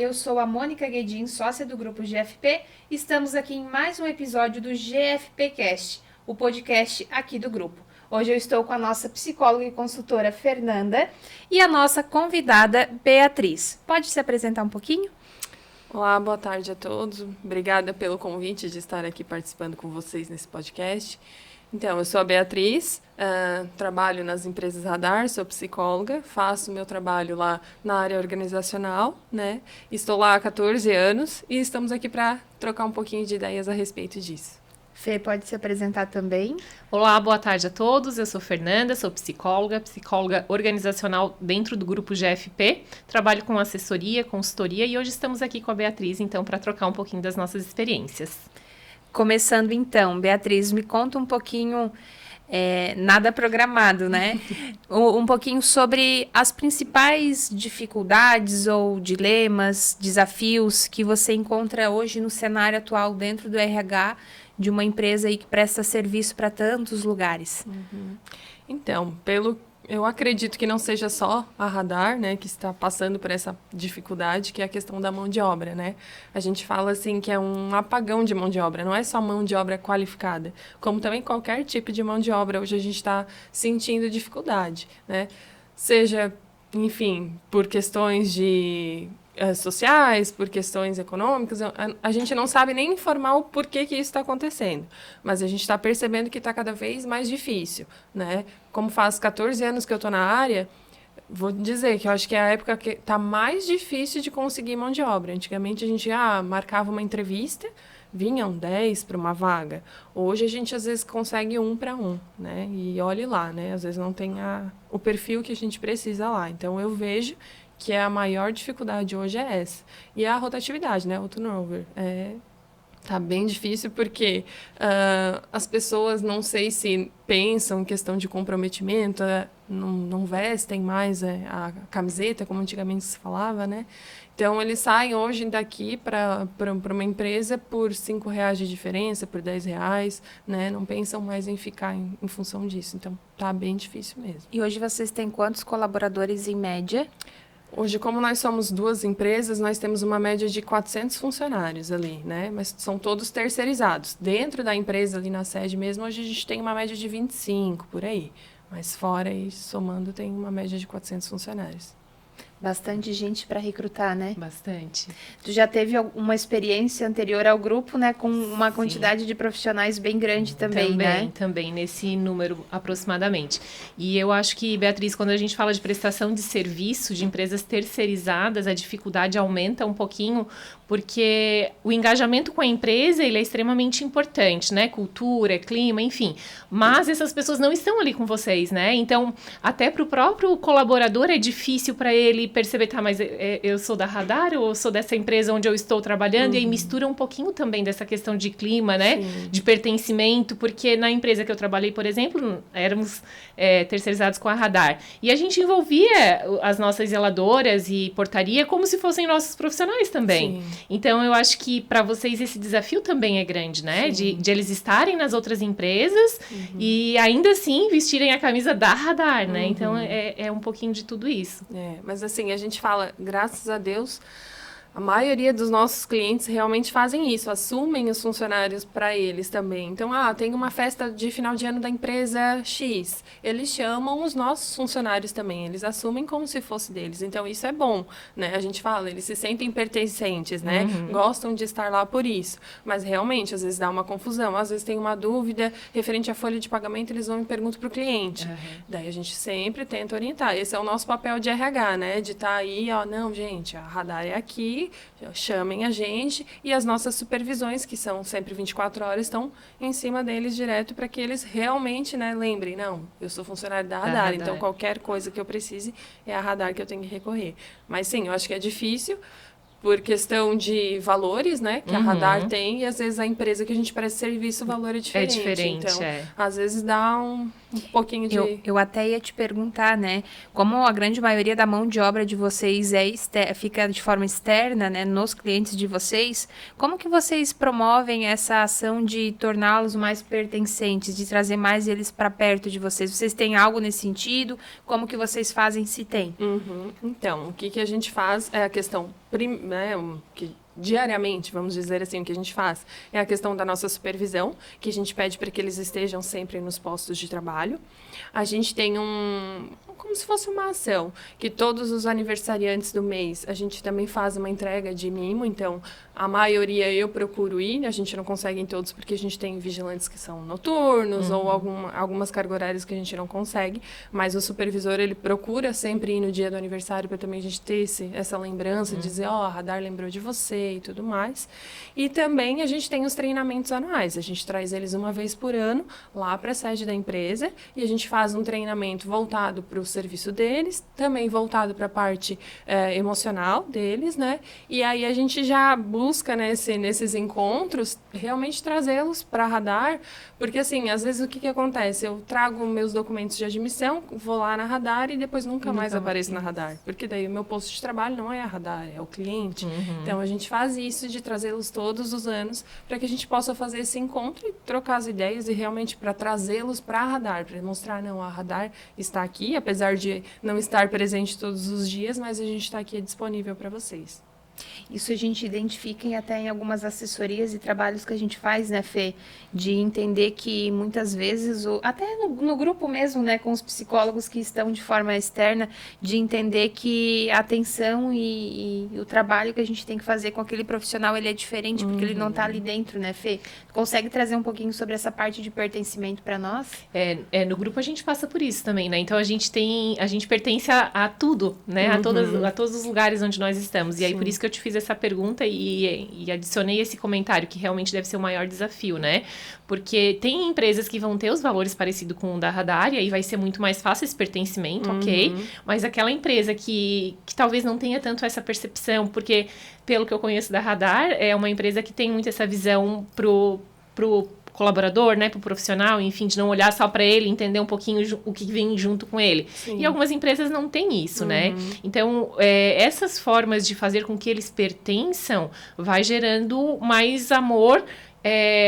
eu sou a Mônica Guedin, sócia do grupo GFP. Estamos aqui em mais um episódio do GFPcast, o podcast aqui do grupo. Hoje eu estou com a nossa psicóloga e consultora Fernanda e a nossa convidada Beatriz. Pode se apresentar um pouquinho? Olá, boa tarde a todos. Obrigada pelo convite de estar aqui participando com vocês nesse podcast. Então, eu sou a Beatriz, trabalho nas empresas Radar, sou psicóloga, faço meu trabalho lá na área organizacional, né? Estou lá há 14 anos e estamos aqui para trocar um pouquinho de ideias a respeito disso. Fê, pode se apresentar também? Olá, boa tarde a todos. Eu sou Fernanda, sou psicóloga organizacional dentro do grupo GFP. Trabalho com assessoria, consultoria e hoje estamos aqui com a Beatriz, então, para trocar um pouquinho das nossas experiências. Começando então, Beatriz, me conta um pouquinho, nada programado, né? Um pouquinho sobre as principais dificuldades ou dilemas, desafios que você encontra hoje no cenário atual dentro do RH de uma empresa aí que presta serviço para tantos lugares. Então, eu acredito que não seja só a Radar, né, que está passando por essa dificuldade, que é a questão da mão de obra, né? A gente fala assim que é um apagão de mão de obra, não é só mão de obra qualificada, como também qualquer tipo de mão de obra hoje a gente está sentindo dificuldade, né? Seja, enfim, por questões sociais, por questões econômicas, a gente não sabe nem informar o porquê que isso está acontecendo, mas a gente está percebendo que está cada vez mais difícil, né? Como faz 14 anos que eu estou na área, vou dizer que eu acho que é a época que está mais difícil de conseguir mão de obra. Antigamente a gente marcava uma entrevista, vinham 10 para uma vaga. Hoje a gente às vezes consegue 1 para 1, né? E olhe lá, né? Às vezes não tem o perfil que a gente precisa lá. Então eu vejo que a maior dificuldade hoje é essa. E a rotatividade, né? O turnover. Tá bem difícil porque as pessoas, não sei se pensam em questão de comprometimento, não vestem mais a camiseta, como antigamente se falava, né? Então, eles saem hoje daqui para uma empresa por R$5 de diferença, por R$10, né? Não pensam mais em ficar em função disso. Então, tá bem difícil mesmo. E hoje vocês têm quantos colaboradores em média? Hoje, como nós somos 2 empresas, nós temos uma média de 400 funcionários ali, né? Mas são todos terceirizados. Dentro da empresa, ali na sede mesmo, hoje a gente tem uma média de 25, por aí. Mas fora e somando, tem uma média de 400 funcionários. Bastante gente para recrutar, né? Bastante. Tu já teve uma experiência anterior ao grupo, né? Com uma quantidade de profissionais bem grande também, né? Também, nesse número aproximadamente. E eu acho que, Beatriz, quando a gente fala de prestação de serviço de empresas terceirizadas, a dificuldade aumenta um pouquinho, porque o engajamento com a empresa, ele é extremamente importante, né? Cultura, clima, enfim. Mas essas pessoas não estão ali com vocês, né? Então, até para o próprio colaborador é difícil para ele perceber, tá, mas eu sou da Radar ou eu sou dessa empresa onde eu estou trabalhando, e aí mistura um pouquinho também dessa questão de clima, né? Sim. De pertencimento, porque na empresa que eu trabalhei, por exemplo, éramos terceirizados com a Radar. E a gente envolvia as nossas zeladoras e portaria como se fossem nossos profissionais também. Sim. Então, eu acho que para vocês esse desafio também é grande, né? De eles estarem nas outras empresas e ainda assim vestirem a camisa da Radar, né? Então, é um pouquinho de tudo isso. Mas assim, a gente fala, graças a Deus, a maioria dos nossos clientes realmente fazem isso, assumem os funcionários para eles também. Então, tem uma festa de final de ano da empresa X. Eles chamam os nossos funcionários também, eles assumem como se fosse deles. Então, isso é bom, né? A gente fala, eles se sentem pertencentes, né? Gostam de estar lá por isso. Mas, realmente, às vezes dá uma confusão. Às vezes tem uma dúvida referente à folha de pagamento, eles vão e perguntam para o cliente. Daí, a gente sempre tenta orientar. Esse é o nosso papel de RH, né? De estar aí, não, gente, a Radar é aqui, chamem a gente, e as nossas supervisões, que são sempre 24 horas, estão em cima deles direto para que eles realmente, né, lembrem, não, eu sou funcionário da Radar, então qualquer coisa que eu precise é a Radar que eu tenho que recorrer. Mas sim, eu acho que é difícil por questão de valores, né, que a Radar tem, e às vezes a empresa que a gente presta serviço, o valor é diferente. Então, às vezes dá um pouquinho de... Eu até ia te perguntar, né? Como a grande maioria da mão de obra de vocês fica de forma externa, né? Nos clientes de vocês, como que vocês promovem essa ação de torná-los mais pertencentes, de trazer mais eles para perto de vocês? Vocês têm algo nesse sentido? Como que vocês fazem, se tem? Então, o que a gente faz é a questão, que diariamente, vamos dizer assim, o que a gente faz é a questão da nossa supervisão, que a gente pede para que eles estejam sempre nos postos de trabalho. A gente tem como se fosse uma ação, que todos os aniversariantes do mês, a gente também faz uma entrega de mimo, então a maioria eu procuro ir, a gente não consegue em todos porque a gente tem vigilantes que são noturnos ou algumas cargas horárias que a gente não consegue, mas o supervisor, ele procura sempre ir no dia do aniversário para também a gente ter essa lembrança, dizer, a Radar lembrou de você e tudo mais. E também a gente tem os treinamentos anuais, a gente traz eles uma vez por ano lá para a sede da empresa e a gente faz um treinamento voltado para o serviço deles, também voltado para a parte emocional deles, né? E aí a gente já busca, né, nesses encontros, realmente trazê-los para a Radar, porque assim, às vezes o que acontece? Eu trago meus documentos de admissão, vou lá na Radar e depois nunca mais apareço na Radar, porque daí o meu posto de trabalho não é a Radar, é o cliente. Então a gente faz isso de trazê-los todos os anos para que a gente possa fazer esse encontro e trocar as ideias e realmente para trazê-los para a Radar, para mostrar, não, a Radar está aqui, apesar de não estar presente todos os dias, mas a gente está aqui disponível para vocês. Isso a gente identifica até em algumas assessorias e trabalhos que a gente faz, né, Fê? De entender que muitas vezes, até no grupo mesmo, né, com os psicólogos que estão de forma externa, de entender que a atenção e o trabalho que a gente tem que fazer com aquele profissional, ele é diferente, porque ele não está ali dentro, né, Fê? Consegue trazer um pouquinho sobre essa parte de pertencimento para nós? No grupo a gente passa por isso também, né? Então a gente pertence a tudo, né? A todos os lugares onde nós estamos. E aí por isso que eu te fiz essa pergunta e adicionei esse comentário, que realmente deve ser o maior desafio, né? Porque tem empresas que vão ter os valores parecidos com o da Radar, e aí vai ser muito mais fácil esse pertencimento, ok? Mas aquela empresa que talvez não tenha tanto essa percepção, porque, pelo que eu conheço da Radar, é uma empresa que tem muito essa visão pro colaborador, né, pro profissional, enfim, de não olhar só para ele, entender um pouquinho o que vem junto com ele. Sim. E algumas empresas não têm isso, né? Então, essas formas de fazer com que eles pertençam vai gerando mais amor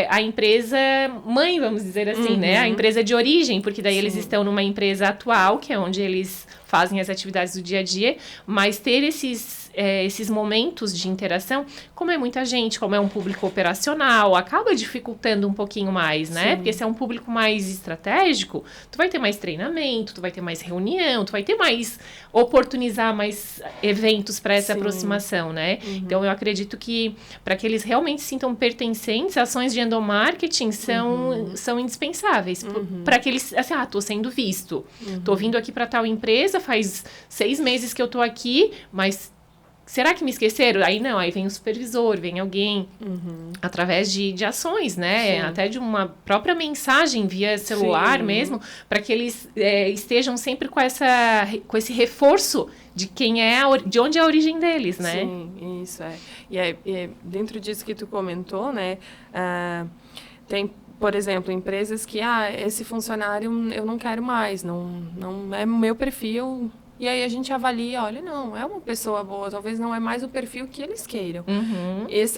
a empresa mãe, vamos dizer assim, né? A empresa de origem, porque daí eles estão numa empresa atual, que é onde eles fazem as atividades do dia a dia, mas ter esses momentos de interação, como é muita gente, como é um público operacional, acaba dificultando um pouquinho mais, né? Sim. Porque se é um público mais estratégico, tu vai ter mais treinamento, tu vai ter mais reunião, tu vai ter mais, oportunizar mais eventos para essa aproximação, né? Então, eu acredito que, para que eles realmente se sintam pertencentes, ações de endomarketing são indispensáveis, para que eles, assim, tô sendo visto, tô vindo aqui para tal empresa, faz 6 meses que eu tô aqui, mas será que me esqueceram? Aí não, aí vem o supervisor, vem alguém, através de ações, né? Sim. Até de uma própria mensagem via celular mesmo, para que eles estejam sempre com esse reforço de quem de onde é a origem deles, né? Sim, isso é. E dentro disso que tu comentou, né? Tem, por exemplo, empresas que, esse funcionário eu não quero mais, não é o meu perfil. E aí a gente avalia, olha, não, é uma pessoa boa, talvez não é mais o perfil que eles queiram.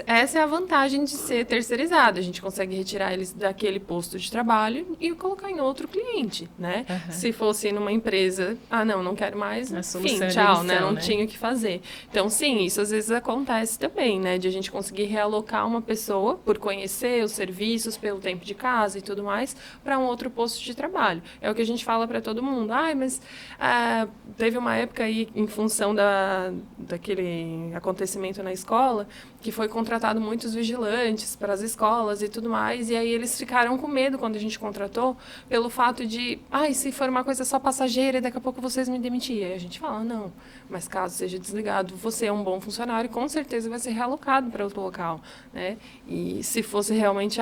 Essa é a vantagem de ser terceirizado. A gente consegue retirar eles daquele posto de trabalho e colocar em outro cliente, né? Se fosse numa empresa, não quero mais, enfim, tchau, né? Não tinha o que fazer. Então, sim, isso às vezes acontece também, né? De a gente conseguir realocar uma pessoa por conhecer os serviços, pelo tempo de casa e tudo mais, para um outro posto de trabalho. É o que a gente fala para todo mundo. Mas teve uma época aí, em função daquele acontecimento na escola, que foi contratado muitos vigilantes para as escolas e tudo mais, e aí eles ficaram com medo quando a gente contratou, pelo fato de, se for uma coisa só passageira, daqui a pouco vocês me demitem. E a gente fala, não, mas caso seja desligado, você é um bom funcionário, com certeza vai ser realocado para outro local, né? E se fosse realmente,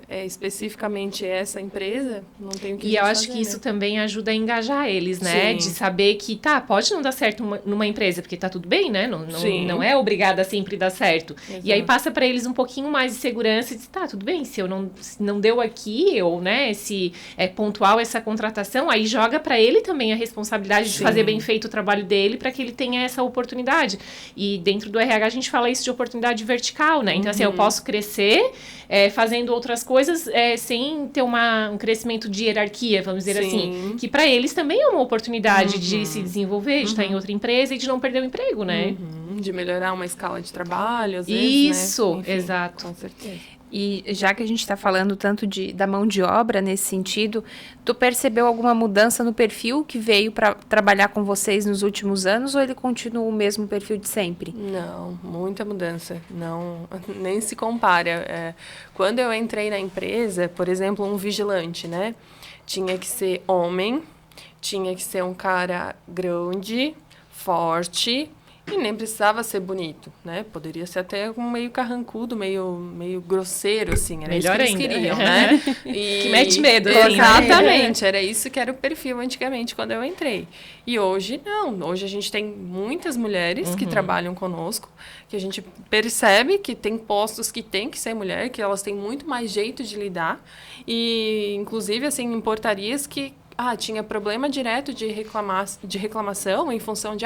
é especificamente essa empresa, não tem o que E eu acho que isso também ajuda a engajar eles, né? Sim. De saber que tá, pode não dar certo numa empresa, porque tá tudo bem, né? Não é obrigada a sempre dar certo. Exato. E aí passa para eles um pouquinho mais de segurança e diz, tá, tudo bem, se não deu aqui, ou, né, se é pontual essa contratação, aí joga para ele também a responsabilidade de fazer bem feito o trabalho dele para que ele tenha essa oportunidade. E dentro do RH a gente fala isso de oportunidade vertical, né? Então, assim, eu posso crescer fazendo outras coisas sem ter um crescimento de hierarquia, vamos dizer assim. Que para eles também é uma oportunidade de se desenvolver, de estar em outra empresa e de não perder o emprego, né? De melhorar uma escala de trabalho, às vezes, isso, né? Enfim, exato. Com certeza. E já que a gente está falando tanto da mão de obra nesse sentido, tu percebeu alguma mudança no perfil que veio para trabalhar com vocês nos últimos anos ou ele continua o mesmo perfil de sempre? Não, muita mudança. Não, nem se compara. Quando eu entrei na empresa, por exemplo, um vigilante, né? Tinha que ser homem, tinha que ser um cara grande, forte, e nem precisava ser bonito, né? Poderia ser até um meio carrancudo, meio grosseiro, assim. Era melhor isso que eles ainda. queriam, né? E... Que mete medo, assim, exatamente. Era isso que era o perfil antigamente, quando eu entrei. E hoje, não. Hoje a gente tem muitas mulheres que trabalham conosco, que a gente percebe que tem postos que tem que ser mulher, que elas têm muito mais jeito de lidar. E, inclusive, assim, em portarias que tinha problema direto de reclamação em função de,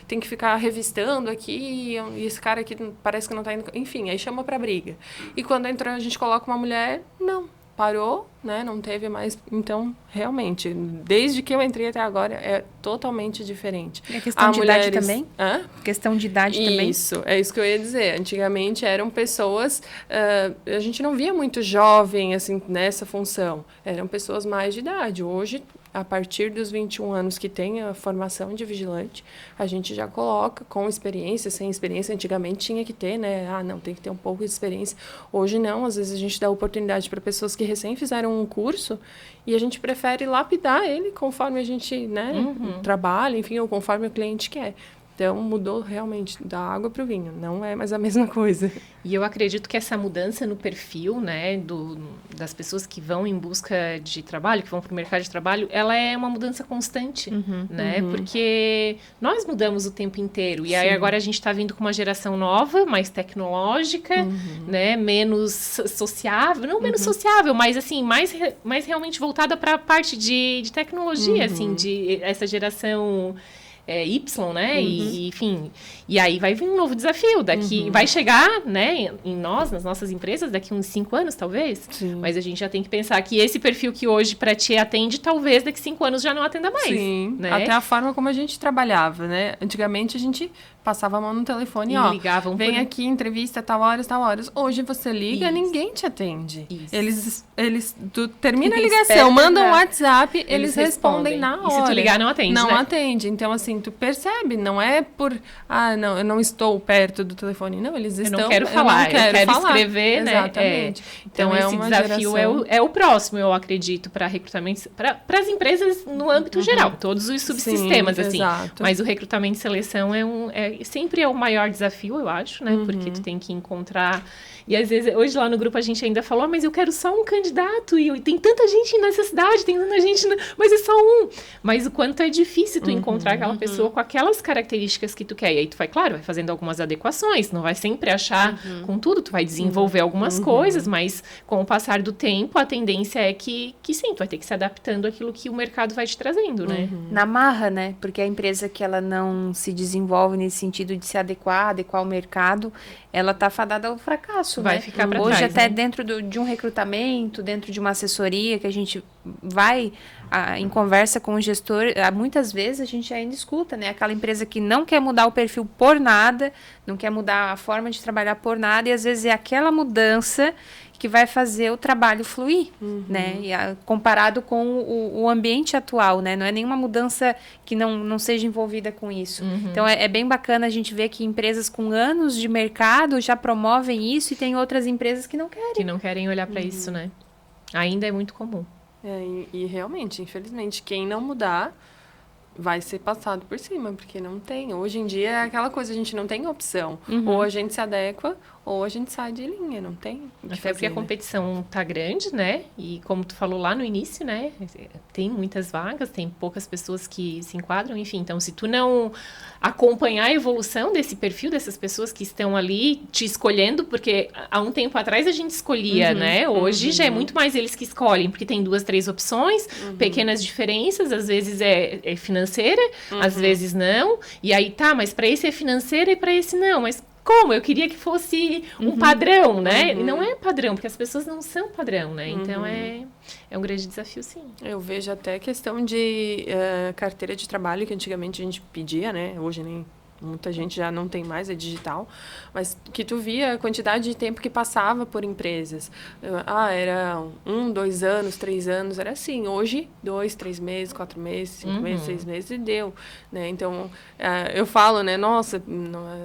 tem que ficar revistando aqui e esse cara aqui parece que não está indo... Enfim, aí chama para briga. E quando entrou, a gente coloca uma mulher, não, parou, né? Não teve mais... Então, realmente, desde que eu entrei até agora, é totalmente diferente. E a questão de idade também? Hã? Questão de idade também? Isso, é isso que eu ia dizer. Antigamente eram pessoas... a gente não via muito jovem, assim, nessa função. Eram pessoas mais de idade. Hoje, a partir dos 21 anos que tem a formação de vigilante, a gente já coloca com experiência, sem experiência. Antigamente tinha que ter, né? Não, tem que ter um pouco de experiência. Hoje não, às vezes a gente dá oportunidade para pessoas que recém fizeram um curso e a gente prefere lapidar ele conforme a gente, né, trabalha, enfim, ou conforme o cliente quer. Então, mudou realmente da água para o vinho. Não é mais a mesma coisa. E eu acredito que essa mudança no perfil, né, das pessoas que vão em busca de trabalho, que vão para o mercado de trabalho, ela é uma mudança constante, né? Porque nós mudamos o tempo inteiro. E aí agora a gente está vindo com uma geração nova, mais tecnológica, né, menos sociável. Não menos sociável, mas assim, mais realmente voltada para a parte de tecnologia, assim, de essa geração... Y, né? E, enfim, e aí vai vir um novo desafio daqui, vai chegar, né, em nós, nas nossas empresas, daqui uns 5 anos, talvez. Sim. Mas a gente já tem que pensar que esse perfil que hoje para ti atende, talvez daqui 5 anos já não atenda mais. Sim, né? Até a forma como a gente trabalhava, né? Antigamente a gente passava a mão no telefone e ligavam vem aqui, entrevista, tal horas. Hoje você liga, ninguém te atende. Isso. Eles termina a ligação, mandam um WhatsApp, eles respondem na hora. E se tu ligar, não atende, Não né? atende. Então, assim, tu percebe, não é por... não, eu não estou perto do telefone. Não, eles estão... Eu não quero falar, eu quero escrever, né? Exatamente. Então esse uma desafio geração... é o próximo, eu acredito, para recrutamento, para as empresas no âmbito geral, todos os subsistemas, Sim, assim. Exato. Mas o recrutamento e seleção sempre é o maior desafio, eu acho, né? Porque tu tem que encontrar... E às vezes, hoje lá no grupo a gente ainda falou, mas eu quero só um candidato, e tem tanta gente nessa cidade, tem tanta gente, mas é só um. Mas o quanto é difícil tu encontrar aquela pessoa com aquelas características que tu quer. E aí tu vai fazendo algumas adequações, não vai sempre achar com tudo, tu vai desenvolver algumas coisas, mas com o passar do tempo, a tendência é que sim, tu vai ter que se adaptando àquilo que o mercado vai te trazendo, né? Na marra, né? Porque a empresa que ela não se desenvolve nesse sentido de se adequar ao mercado, ela tá fadada ao fracasso, Vai né? ficar pra Hoje trás, até né? dentro de um recrutamento, dentro de uma assessoria que a gente vai em conversa com o gestor, muitas vezes a gente ainda escuta, né? Aquela empresa que não quer mudar o perfil por nada, não quer mudar a forma de trabalhar por nada, e às vezes é aquela mudança que vai fazer o trabalho fluir, né? Comparado com o ambiente atual, né? Não é nenhuma mudança que não seja envolvida com isso. Então, é bem bacana a gente ver que empresas com anos de mercado já promovem isso e tem outras empresas que não querem. Que não querem olhar para isso, né? Ainda é muito comum. E realmente, infelizmente, quem não mudar vai ser passado por cima, porque não tem. Hoje em dia é aquela coisa, a gente não tem opção. Ou a gente se adequa, ou a gente sai de linha, não tem o que Até fazer, porque a né? competição tá grande, né? E como tu falou lá no início, né? Tem muitas vagas, tem poucas pessoas que se enquadram, enfim. Então, se tu não acompanhar a evolução desse perfil, dessas pessoas que estão ali te escolhendo, porque há um tempo atrás a gente escolhia, né? Hoje já é muito mais eles que escolhem, porque tem 2, 3 opções, pequenas diferenças, às vezes é financeira, às vezes não. E aí, tá, mas para esse é financeira e para esse não. Mas como? Eu queria que fosse um padrão, né? E não é padrão, porque as pessoas não são padrão, né? Então, é um grande desafio, sim. Eu vejo até questão de carteira de trabalho, que antigamente a gente pedia, né? Hoje nem muita gente já não tem mais, é digital, mas que tu via a quantidade de tempo que passava por empresas. Era 1, 2 anos, 3 anos, era assim. Hoje, 2, 3 meses, 4 meses, 5 meses, 6 meses e deu, né? Então, eu falo, né? Nossa,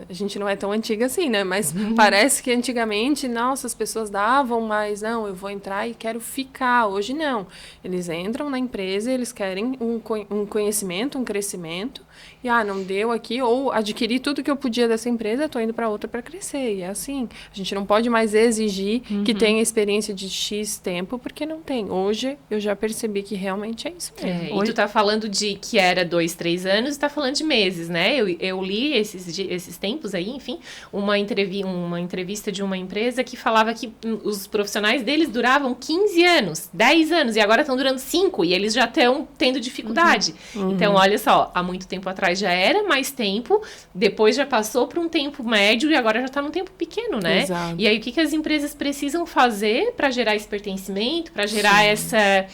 a gente não é tão antiga assim, né? Mas parece que antigamente, nossa, as pessoas davam, mas não, eu vou entrar e quero ficar. Hoje não. Eles entram na empresa, eles querem um conhecimento, um crescimento, e não deu aqui, ou adquiri tudo que eu podia dessa empresa, estou indo para outra para crescer. E é assim, a gente não pode mais exigir que tenha experiência de X tempo, porque não tem. Hoje, eu já percebi que realmente é isso mesmo. E tu tá falando de que era 2, 3 anos e tá falando de meses, né? Eu li esses tempos aí, enfim, uma entrevista de uma empresa que falava que os profissionais deles duravam 15 anos, 10 anos, e agora estão durando 5, e eles já estão tendo dificuldade. Então, olha só, há muito tempo atrás já era mais tempo, depois já passou para um tempo médio e agora já está num tempo pequeno, né? Exato. E aí, o que as empresas precisam fazer para gerar esse pertencimento, para gerar essa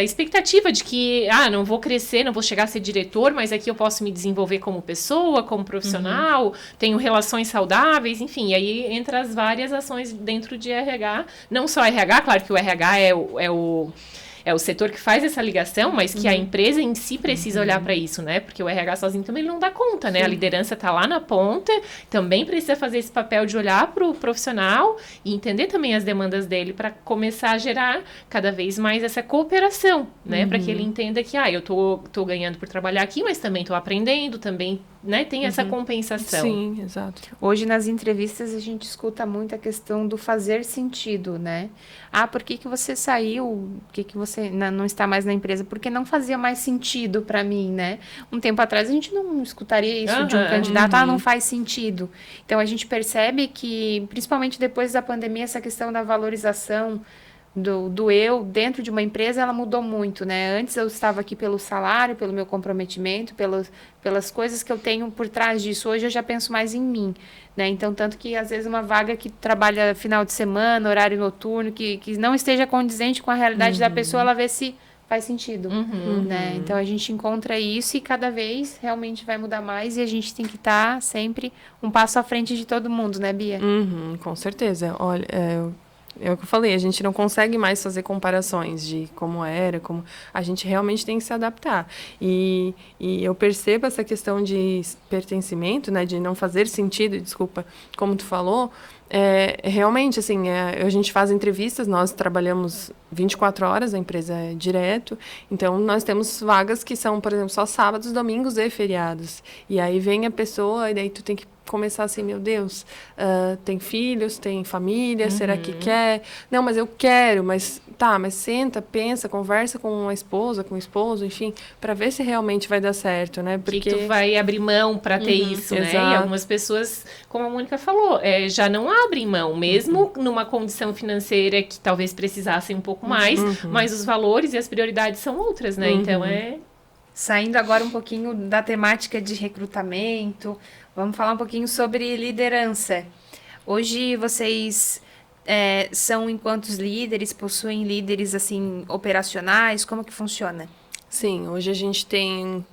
expectativa de que, não vou crescer, não vou chegar a ser diretor, mas aqui eu posso me desenvolver como pessoa, como profissional, tenho relações saudáveis, enfim, e aí entra as várias ações dentro de RH, não só RH, claro que o RH é o setor que faz essa ligação, mas que a empresa em si precisa olhar para isso, né? Porque o RH sozinho também não dá conta, né? A liderança está lá na ponta, também precisa fazer esse papel de olhar para o profissional e entender também as demandas dele para começar a gerar cada vez mais essa cooperação, né? Para que ele entenda que, eu tô ganhando por trabalhar aqui, mas também tô aprendendo, também, né? Tem essa compensação. Sim, exato. Hoje, nas entrevistas, a gente escuta muito a questão do fazer sentido, né? Por que você saiu? Por que você não está mais na empresa? Porque não fazia mais sentido para mim, né? Um tempo atrás, a gente não escutaria isso de um candidato. Não faz sentido. Então, a gente percebe que, principalmente depois da pandemia, essa questão da valorização do eu dentro de uma empresa, ela mudou muito, né? Antes eu estava aqui pelo salário, pelo meu comprometimento, pelas coisas que eu tenho por trás disso. Hoje eu já penso mais em mim, né? Então, tanto que às vezes uma vaga que trabalha final de semana, horário noturno, que não esteja condizente com a realidade da pessoa, ela vê se faz sentido, né? Então, a gente encontra isso e cada vez realmente vai mudar mais e a gente tem que estar sempre um passo à frente de todo mundo, né, Bia? Com certeza. Olha, é o que eu falei, a gente não consegue mais fazer comparações de como era, como a gente realmente tem que se adaptar. E eu percebo essa questão de pertencimento, né, de não fazer sentido, desculpa, como tu falou, realmente, assim, a gente faz entrevistas, nós trabalhamos 24 horas, a empresa é direto, então nós temos vagas que são, por exemplo, só sábados, domingos e feriados. E aí vem a pessoa e daí tu tem que começar assim, meu Deus, tem filhos, tem família, será que quer? Não, mas eu quero, mas senta, pensa, conversa com a esposa, com o esposo, enfim, para ver se realmente vai dar certo, né? Porque que tu vai abrir mão para ter isso, né? Exato. E algumas pessoas, como a Mônica falou, já não abrem mão, mesmo numa condição financeira que talvez precisassem um pouco mais, mas os valores e as prioridades são outras, né? Então Saindo agora um pouquinho da temática de recrutamento, vamos falar um pouquinho sobre liderança. Hoje vocês são, enquanto líderes, possuem líderes assim operacionais? Como que funciona? Sim, hoje a gente tem,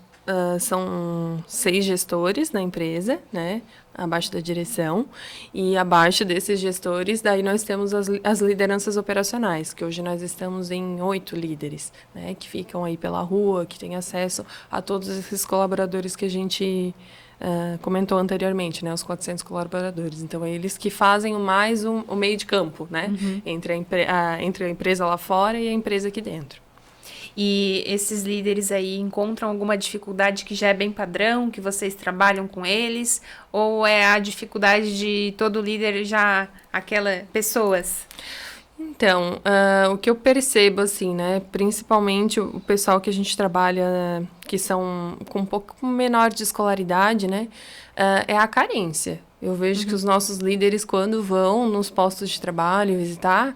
são 6 gestores na empresa, né? Abaixo da direção, e abaixo desses gestores, daí nós temos as lideranças operacionais, que hoje nós estamos em 8 líderes, né, que ficam aí pela rua, que têm acesso a todos esses colaboradores que a gente comentou anteriormente, né, os 400 colaboradores. Então, é eles que fazem mais o meio de campo, né, entre a empresa lá fora e a empresa aqui dentro. E esses líderes aí encontram alguma dificuldade que já é bem padrão, que vocês trabalham com eles? Ou é a dificuldade de todo líder já pessoas? Então, o que eu percebo, assim, né, principalmente o pessoal que a gente trabalha, que são com um pouco menor de escolaridade, né, é a carência. Eu vejo que os nossos líderes, quando vão nos postos de trabalho visitar,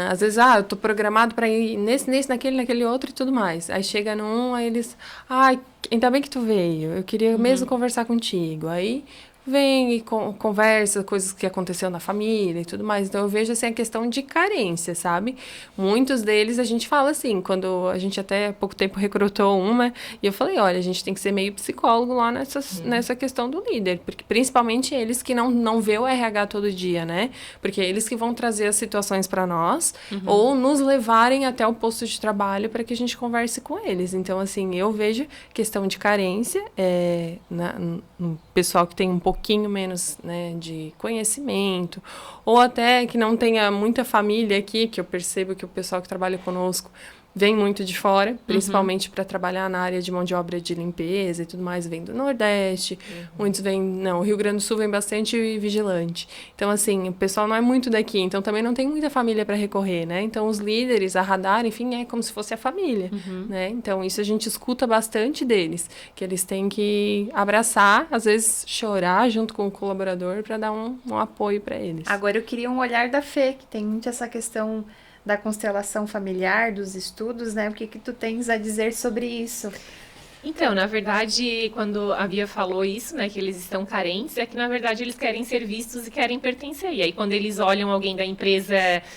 às vezes, eu tô programado para ir nesse, naquele outro e tudo mais. Aí chega num, aí eles, ainda bem que tu veio, eu queria mesmo conversar contigo. Aí vem e conversa coisas que aconteceu na família e tudo mais. Então, eu vejo, assim, a questão de carência, sabe? Muitos deles, a gente fala assim, quando a gente até há pouco tempo recrutou uma, e eu falei, olha, a gente tem que ser meio psicólogo lá nessa questão do líder, porque principalmente eles que não vê o RH todo dia, né? Porque é eles que vão trazer as situações para nós, ou nos levarem até o posto de trabalho para que a gente converse com eles. Então, assim, eu vejo questão de carência no pessoal que tem um pouquinho menos, né, de conhecimento, ou até que não tenha muita família aqui, que eu percebo que o pessoal que trabalha conosco vem muito de fora, principalmente para trabalhar na área de mão de obra de limpeza e tudo mais, vem do Nordeste, muitos vêm, o Rio Grande do Sul vem bastante vigilante. Então, assim, o pessoal não é muito daqui, então também não tem muita família para recorrer, né? Então, os líderes, a Radar, enfim, é como se fosse a família, né? Então, isso a gente escuta bastante deles, que eles têm que abraçar, às vezes chorar junto com o colaborador para dar um apoio para eles. Agora, eu queria um olhar da Fê, que tem muito essa questão da constelação familiar, dos estudos, né? O que tu tens a dizer sobre isso? Então, na verdade, quando a Bia falou isso, né, que eles estão carentes, é que, na verdade, eles querem ser vistos e querem pertencer. E aí, quando eles olham alguém da empresa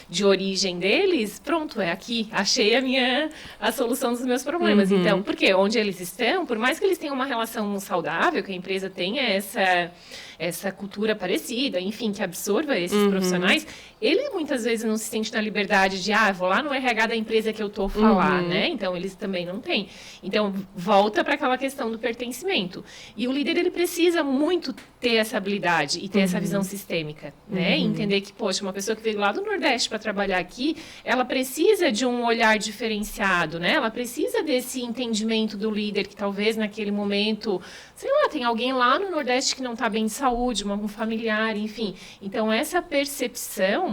de origem deles, pronto, é aqui, achei a solução dos meus problemas. Então, porque onde eles estão, por mais que eles tenham uma relação saudável, que a empresa tenha essa cultura parecida, enfim, que absorva esses profissionais, ele muitas vezes não se sente na liberdade de, vou lá no RH da empresa que eu tô falar, né? Então, eles também não têm. Então, volta para aquela questão do pertencimento. E o líder, ele precisa muito ter essa habilidade e ter essa visão sistêmica, né? E entender que, poxa, uma pessoa que veio lá do Nordeste para trabalhar aqui, ela precisa de um olhar diferenciado, né? Ela precisa desse entendimento do líder que talvez naquele momento, sei lá, tem alguém lá no Nordeste que não está bem de saúde, um familiar, enfim. Então, essa percepção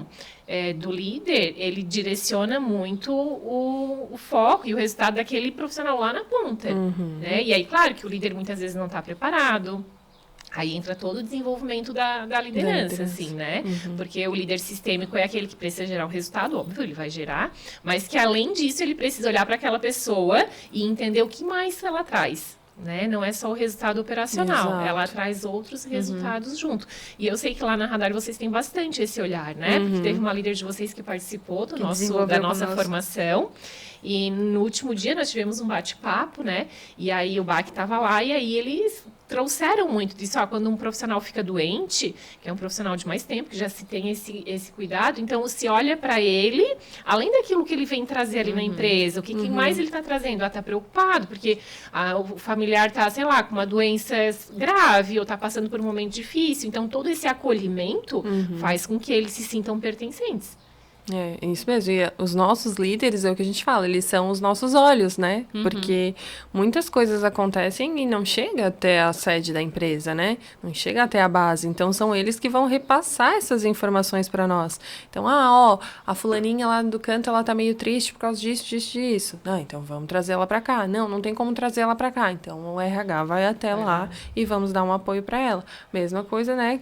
do líder, ele direciona muito o foco e o resultado daquele profissional lá na ponta. Né? E aí, claro que o líder muitas vezes não está preparado. Aí entra todo o desenvolvimento da liderança, assim, né? Porque o líder sistêmico é aquele que precisa gerar um resultado, óbvio, ele vai gerar, mas que além disso ele precisa olhar para aquela pessoa e entender o que mais ela traz. Né? Não é só o resultado operacional, Exato. Ela traz outros resultados junto. E eu sei que lá na Radar vocês têm bastante esse olhar, né? Porque teve uma líder de vocês que participou da nossa formação. E no último dia nós tivemos um bate-papo, né? E aí o BAC estava lá e aí eles trouxeram muito disso. Quando um profissional fica doente, que é um profissional de mais tempo, que já se tem esse cuidado, então se olha para ele, além daquilo que ele vem trazer ali na empresa, o que mais ele está trazendo? Está preocupado, porque o familiar está, sei lá, com uma doença grave ou está passando por um momento difícil. Então todo esse acolhimento faz com que eles se sintam pertencentes. É, isso mesmo. E os nossos líderes, é o que a gente fala, eles são os nossos olhos, né? Porque muitas coisas acontecem e não chega até a sede da empresa, né? Não chega até a base. Então, são eles que vão repassar essas informações para nós. Então, a fulaninha lá do canto, ela tá meio triste por causa disso. Não, então vamos trazer ela para cá. Não tem como trazer ela para cá. Então, o RH vai até lá e vamos dar um apoio para ela. Mesma coisa, né?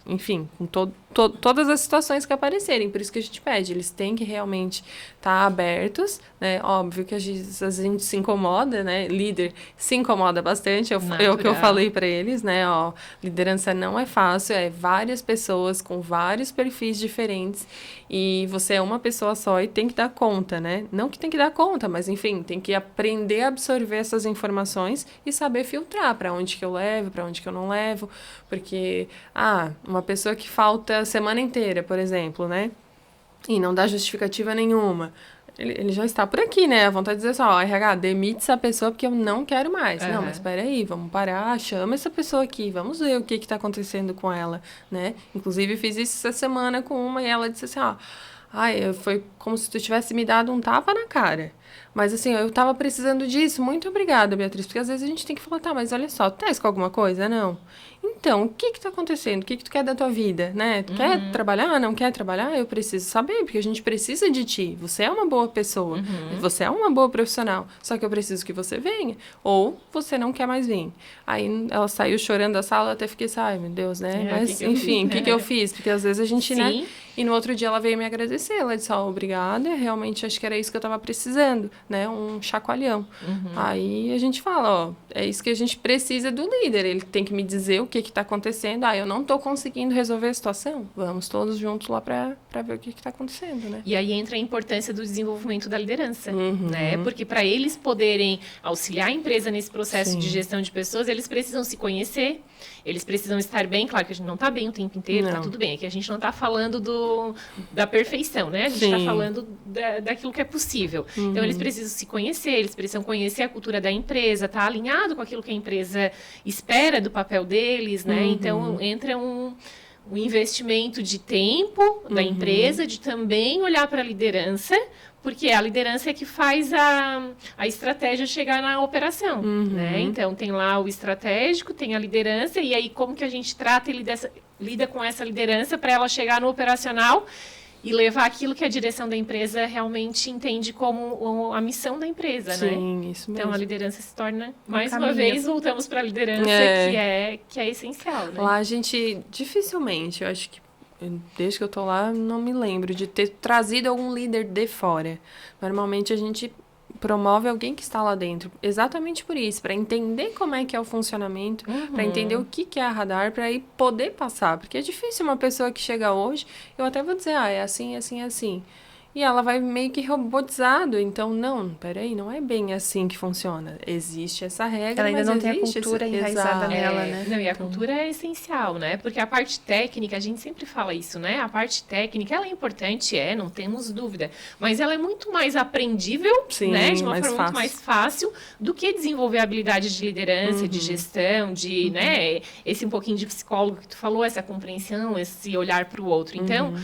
Enfim, com todas as situações que aparecerem. Por isso que a gente pede, eles têm que realmente estar abertos, né? Óbvio que a gente se incomoda, né? Líder se incomoda bastante, é o que eu falei para eles, né? Liderança não é fácil, é várias pessoas com vários perfis diferentes e você é uma pessoa só e tem que dar conta, né? Não que tem que dar conta, mas enfim, tem que aprender a absorver essas informações e saber filtrar para onde que eu levo, para onde que eu não levo, porque, uma pessoa que falta a semana inteira, por exemplo, né? E não dá justificativa nenhuma. Ele já está por aqui, né? A vontade de dizer assim, RH, demite essa pessoa porque eu não quero mais. Não, mas espera aí, vamos parar, chama essa pessoa aqui, vamos ver o que está acontecendo com ela, né? Inclusive, fiz isso essa semana com uma e ela disse assim, foi como se tu tivesse me dado um tapa na cara. Mas assim, eu tava precisando disso, muito obrigada, Beatriz, porque às vezes a gente tem que falar, tá, mas olha só, tu tá com alguma coisa? Não. Então, o que tá acontecendo? O que tu quer da tua vida, né? Tu quer trabalhar? Não quer trabalhar? Eu preciso saber, porque a gente precisa de ti. Você é uma boa pessoa, você é uma boa profissional, só que eu preciso que você venha. Ou você não quer mais vir. Aí ela saiu chorando da sala, eu até fiquei assim, ai, meu Deus, né? Mas, enfim, o que eu fiz? Porque às vezes a gente, né? E no outro dia ela veio me agradecer, ela disse, obrigada, realmente acho que era isso que eu tava precisando, né? Um chacoalhão. Aí a gente fala, é isso que a gente precisa do líder, ele tem que me dizer o que tá acontecendo, eu não tô conseguindo resolver a situação, vamos todos juntos lá pra ver o que tá acontecendo, né? E aí entra a importância do desenvolvimento da liderança, né? Porque para eles poderem auxiliar a empresa nesse processo de gestão de pessoas, eles precisam se conhecer, eles precisam estar bem, claro que a gente não está bem o tempo inteiro, tá tudo bem, é que a gente não está falando da perfeição, né? A gente está falando daquilo que é possível. Então, eles precisam se conhecer, eles precisam conhecer a cultura da empresa, tá alinhado com aquilo que a empresa espera do papel deles, né? Então, entra um investimento de tempo da empresa, de também olhar para a liderança, porque a liderança é que faz a estratégia chegar na operação, né? Então, tem lá o estratégico, tem a liderança, e aí como que a gente trata e lida com essa liderança para ela chegar no operacional e levar aquilo que a direção da empresa realmente entende como a missão da empresa, né? Sim, isso mesmo. Então, a liderança se torna, mais uma vez, voltamos para a liderança, que é essencial, né? Lá a gente, dificilmente, eu acho que desde que eu tô lá, não me lembro de ter trazido algum líder de fora. Normalmente a gente promove alguém que está lá dentro, exatamente por isso, para entender como é que é o funcionamento, para entender o que é a Radar, para aí poder passar, porque é difícil uma pessoa que chega hoje, eu até vou dizer, é assim, assim, assim. E ela vai meio que robotizado. Então, não, peraí, não é bem assim que funciona. Existe essa regra, ela ainda mas não tem a cultura enraizada nela, né? Não, e a cultura é essencial, né? Porque a parte técnica, a gente sempre fala isso, né? A parte técnica, ela é importante, não temos dúvida. Mas ela é muito mais aprendível, né? De uma forma muito mais fácil do que desenvolver habilidades de liderança, de gestão, de, né? Esse um pouquinho de psicólogo que tu falou, essa compreensão, esse olhar para o outro. Então,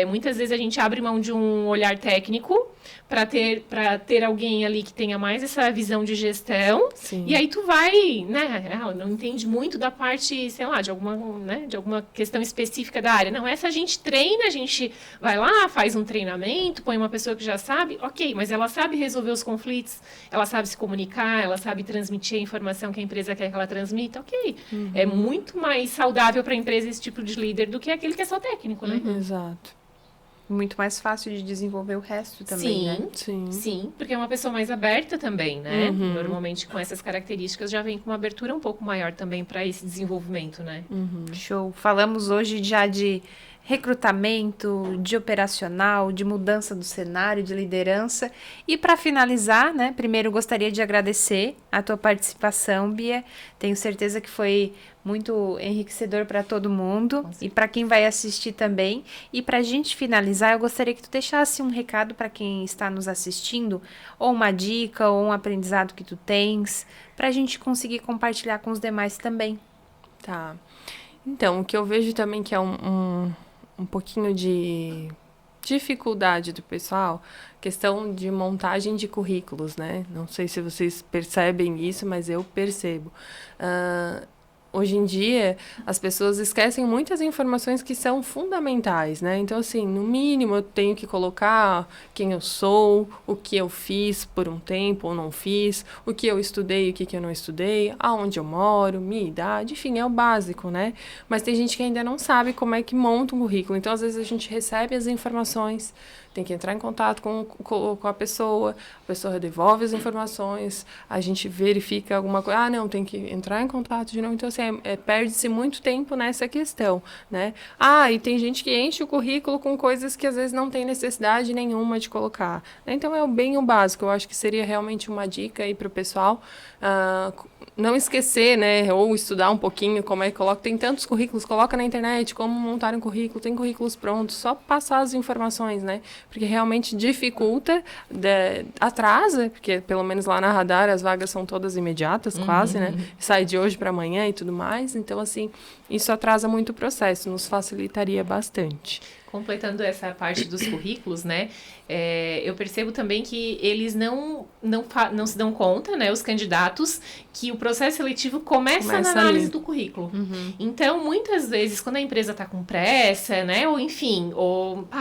muitas vezes a gente abre mão de um olhar técnico para ter alguém ali que tenha mais essa visão de gestão. Sim. E aí tu vai, né, não entende muito da parte, sei lá, de alguma questão específica da área. Não, essa a gente treina, a gente vai lá, faz um treinamento, põe uma pessoa que já sabe, ok, mas ela sabe resolver os conflitos, ela sabe se comunicar, ela sabe transmitir a informação que a empresa quer que ela transmita, ok. É muito mais saudável para a empresa esse tipo de líder do que aquele que é só técnico, né? Exato. Muito mais fácil de desenvolver o resto também, né? Sim, porque é uma pessoa mais aberta também, né? Normalmente, com essas características, já vem com uma abertura um pouco maior também para esse desenvolvimento, né? Show. Falamos hoje já de recrutamento, de operacional, de mudança do cenário, de liderança. E para finalizar, né, primeiro gostaria de agradecer a tua participação, Bia. Tenho certeza que foi muito enriquecedor para todo mundo e para quem vai assistir também. E para a gente finalizar, eu gostaria que tu deixasse um recado para quem está nos assistindo, ou uma dica, ou um aprendizado que tu tens, para a gente conseguir compartilhar com os demais também. Tá. Então, o que eu vejo também que é um pouquinho de dificuldade do pessoal, questão de montagem de currículos, né? Não sei se vocês percebem isso, mas eu percebo. Hoje em dia, as pessoas esquecem muitas informações que são fundamentais, né? Então, assim, no mínimo, eu tenho que colocar quem eu sou, o que eu fiz por um tempo ou não fiz, o que eu estudei e o que eu não estudei, aonde eu moro, minha idade, enfim, é o básico, né? Mas tem gente que ainda não sabe como é que monta um currículo. Então, às vezes, a gente recebe as informações, tem que entrar em contato com a pessoa devolve as informações, a gente verifica alguma coisa, não, tem que entrar em contato de novo. Então, assim, perde-se muito tempo nessa questão, né? E tem gente que enche o currículo com coisas que às vezes não tem necessidade nenhuma de colocar. Então, é bem o básico. Eu acho que seria realmente uma dica aí para o pessoal não esquecer, né? Ou estudar um pouquinho como é que coloca. Tem tantos currículos, coloca na internet como montar um currículo, tem currículos prontos, só passar as informações, né? Porque realmente dificulta, atrasa, porque pelo menos lá na Radar as vagas são todas imediatas, quase, né? Sai de hoje para amanhã e tudo mais. Então, assim, isso atrasa muito o processo, nos facilitaria bastante. Completando essa parte dos currículos, né? Eu percebo também que eles não se dão conta, né? Os candidatos, que o processo seletivo começa na análise do currículo. Então, muitas vezes, quando a empresa está com pressa, né? Ou enfim,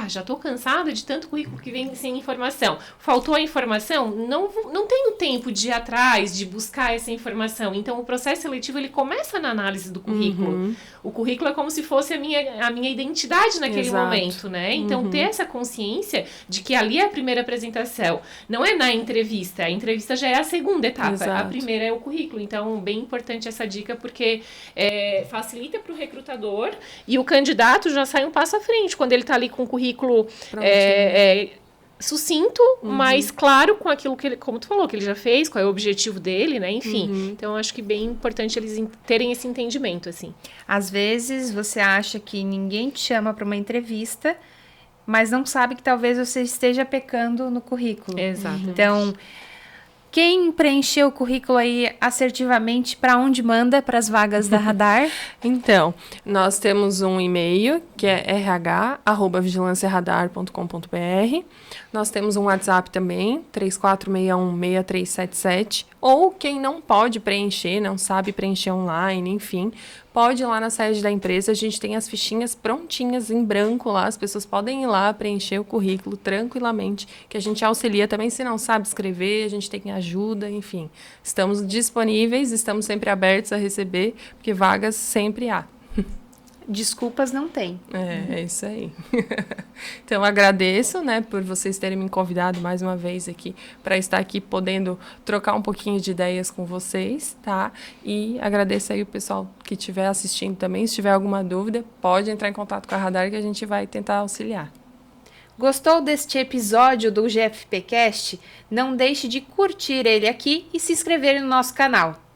já estou cansada de tanto currículo que vem sem informação. Faltou a informação, não tenho tempo de ir atrás, de buscar essa informação. Então, o processo seletivo, ele começa na análise do currículo. O currículo é como se fosse a minha identidade naquele momento, né? Então, ter essa consciência de que ali é a primeira apresentação. Não é na entrevista. A entrevista já é a segunda etapa. Exato. A primeira é o currículo. Então, bem importante essa dica, porque facilita para o recrutador e o candidato já sai um passo à frente. Quando ele está ali com o currículo sucinto, mas claro com aquilo que ele, como tu falou, que ele já fez, qual é o objetivo dele, né? Enfim. Então, acho que bem importante eles terem esse entendimento, assim. Às vezes, você acha que ninguém te chama para uma entrevista, mas não sabe que talvez você esteja pecando no currículo. Exato. Então, quem preencheu o currículo aí assertivamente, para onde manda? Para as vagas da Radar? Então, nós temos um e-mail, que é rh@vigilanciaradar.com.br. Nós temos um WhatsApp também, 3461-6377. Ou quem não pode preencher, não sabe preencher online, enfim, pode ir lá na sede da empresa. A gente tem as fichinhas prontinhas em branco lá. As pessoas podem ir lá preencher o currículo tranquilamente, que a gente auxilia também. Se não sabe escrever, a gente tem ajuda, enfim. Estamos disponíveis, estamos sempre abertos a receber, porque vagas sempre há. Desculpas não tem. É isso aí. Então, agradeço, né, por vocês terem me convidado mais uma vez aqui para estar aqui podendo trocar um pouquinho de ideias com vocês, tá? E agradeço aí o pessoal que estiver assistindo também. Se tiver alguma dúvida, pode entrar em contato com a Radar que a gente vai tentar auxiliar. Gostou deste episódio do GFPcast? Não deixe de curtir ele aqui e se inscrever no nosso canal.